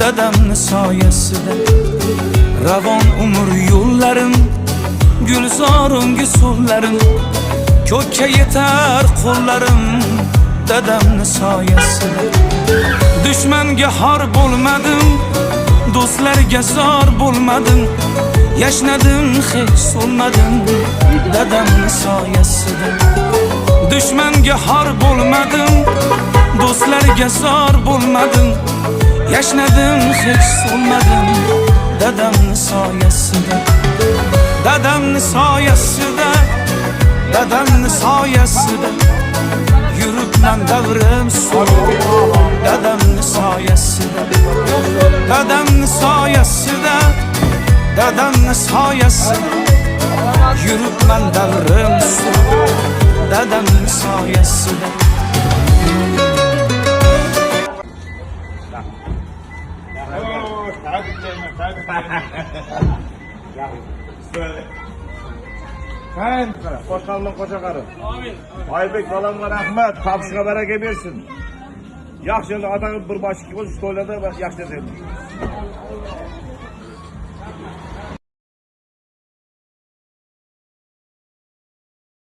dadamni soyasida. Ravon umr yo'llarim, gulzor ungi so'llarim, ko'kka yetar qo'llarim dadamni soyasida. Dushmanga xor bo'lmadim, do'stlarga zor bo'lmadim, yashnadim hech so'lmadim dadamni soyasida. Dushmanga xor bo'lmadim, do'stlarga zor bo'lmadim, yashnadim hech so'lmadim dadamni soyasida. Dadamni soyasida, dadamni soyasida yuribman davrim so'rib. Dadamni soyasida, dadamni soyasida, dadamni soyasida yuribman davrim so'rib. Dadamni soyasida. Sen, hoşçakalın koca karı. Amin. Aybek balamla rahmet, kapsına bereket versin. Yakşında adamın bir başki olsun, söyledi, yakşında dedi.